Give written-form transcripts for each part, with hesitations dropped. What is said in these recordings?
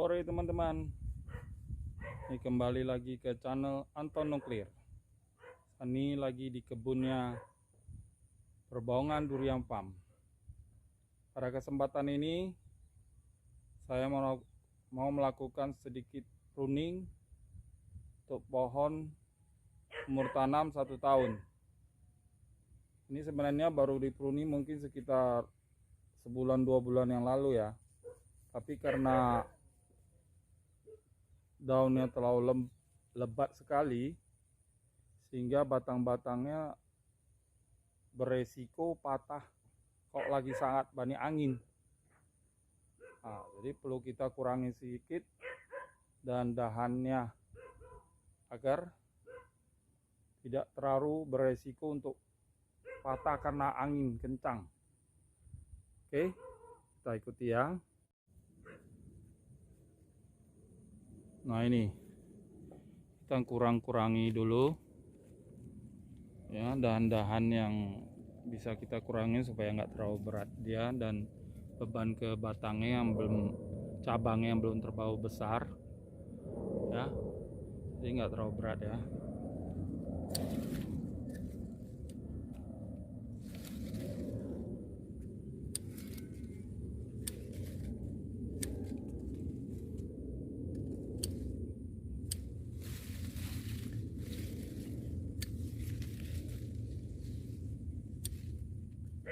Sore teman-teman, ini kembali lagi ke channel Anton Nuklir. Ini lagi di kebunnya Perbaungan Durian Farm. Pada kesempatan ini saya mau melakukan sedikit pruning untuk pohon umur tanam 1 tahun. Ini sebenarnya baru di pruning mungkin sekitar sebulan 2 bulan yang lalu ya, tapi karena daunnya terlalu lebat sekali sehingga batang-batangnya beresiko patah kok lagi sangat banyak angin. Jadi perlu kita kurangi sedikit dan dahannya agar tidak terlalu beresiko untuk patah karena angin kencang. Oke, kita ikuti ya. Nah, ini kita kurangi dulu ya, dahan-dahan yang bisa kita kurangi supaya nggak terlalu berat dia, dan beban ke batangnya yang belum, cabangnya yang belum terlalu besar ya, jadi nggak terlalu berat ya.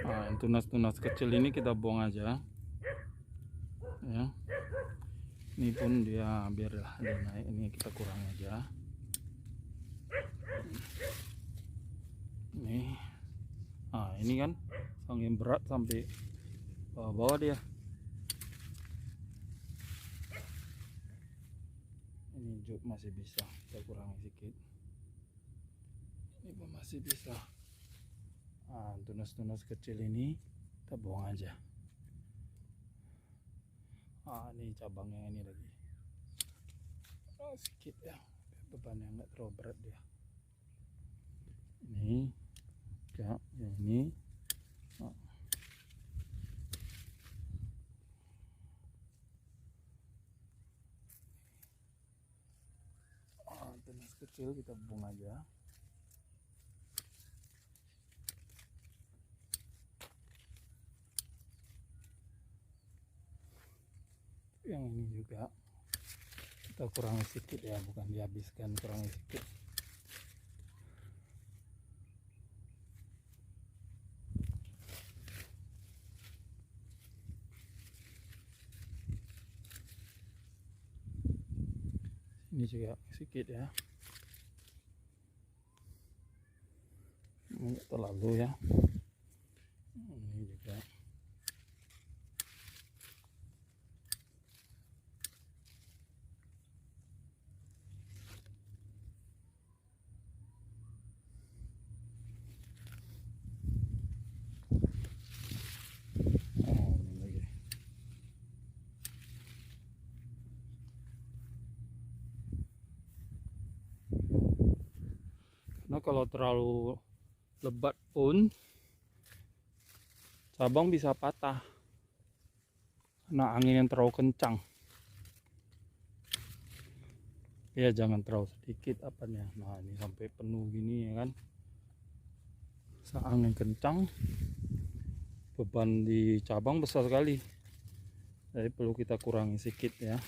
Nah, tunas-tunas kecil ini kita buang aja ya. Ini pun dia biarlah dia naik, ini kita kurang aja. Ini kan angin berat sampai bawah-bawah dia. Ini juga masih bisa kita kurangi sedikit. Ini pun masih bisa. Tunas-tunas kecil ini kita buang aja. Ini cabangnya ini lagi sedikit ya, bebannya nggak terlalu berat dia. Ini ya, ini tunas kecil kita buang aja. Yang ini juga kita kurangi sedikit ya, bukan dihabiskan, kurangi sedikit. Ini juga sedikit ya, enggak terlalu ya. Ini juga ini lagi. Nah, kalau terlalu lebat pun cabang bisa patah karena angin yang terlalu kencang ya. Jangan terlalu sedikit apanya. Nah, ini sampai penuh gini ya kan, saat angin kencang beban di cabang besar sekali, jadi perlu kita kurangi sedikit ya.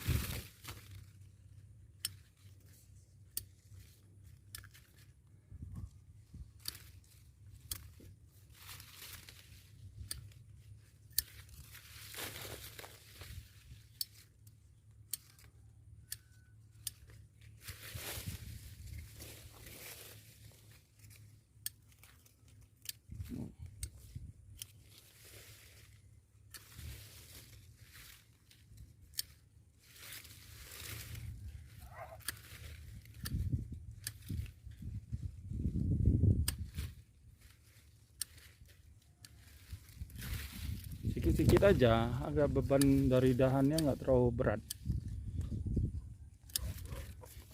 Sedikit-sedikit aja agar beban dari dahannya nggak terlalu berat,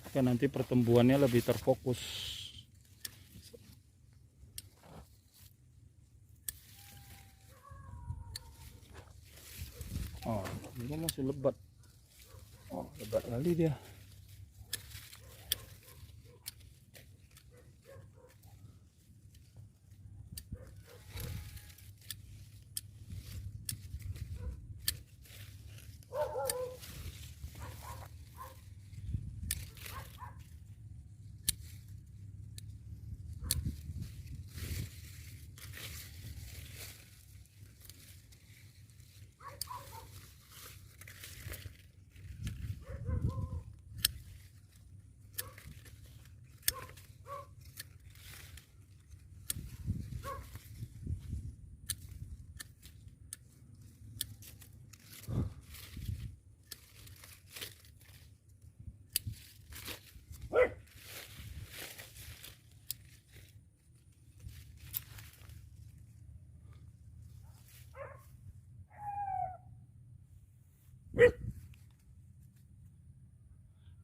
agar nanti pertumbuhannya lebih terfokus. Ini masih lebat. Oh, lebat kali dia.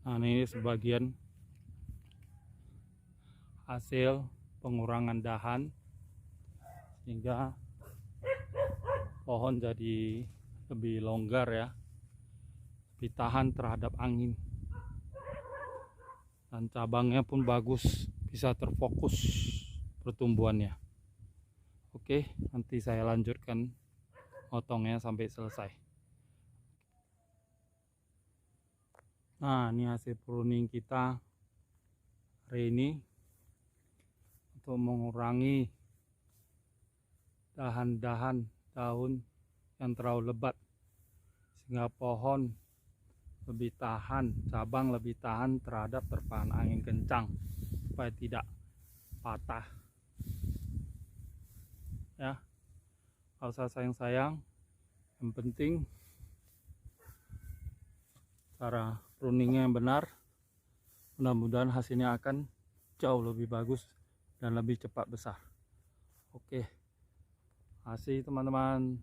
Nah, ini sebagian hasil pengurangan dahan sehingga pohon jadi lebih longgar ya, lebih tahan terhadap angin, dan cabangnya pun bagus, bisa terfokus pertumbuhannya. Oke, nanti saya lanjutkan potongnya sampai selesai. Nah, ini hasil pruning kita hari ini untuk mengurangi dahan-dahan daun yang terlalu lebat sehingga pohon lebih tahan, cabang lebih tahan terhadap terpaan angin kencang supaya tidak patah ya. Gak usah sayang-sayang, yang penting cara pruningnya yang benar. Mudah-mudahan hasilnya akan jauh lebih bagus dan lebih cepat besar. Oke, makasih teman-teman.